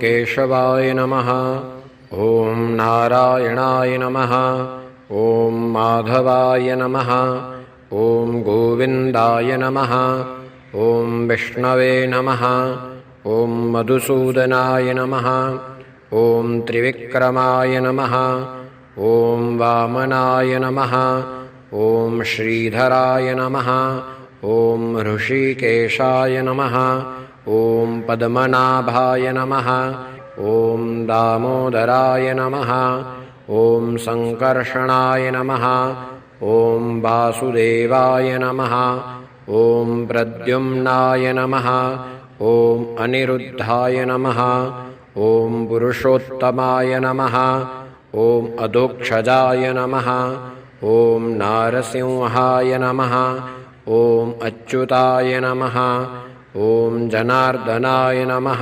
केशवाय नमः। ॐ नारायणाय नमः। ॐ माधवाय नमः। ॐ गोविन्दाय नमः। ॐ विष्णवे नमः। ॐ मधुसूदनाय नमः। ॐ त्रिविक्रमाय नमः। ॐ वामनाय नमः। ॐ श्रीधराय नमः। ॐ ऋषिकेशाय नमः। ॐ पद्मनाभाय नमः। ॐ दामोदराय नमः। ॐ सङ्कर्षणाय नमः। ॐ वासुदेवाय नमः। ॐ प्रद्युम्नाय नमः। ॐ अनिरुद्धाय नमः। ॐ पुरुषोत्तमाय नमः। ॐ अधोक्षजाय नमः। ॐ नारसिंहाय नमः। ॐ अच्युताय नमः। ॐ जनार्दनाय नमः।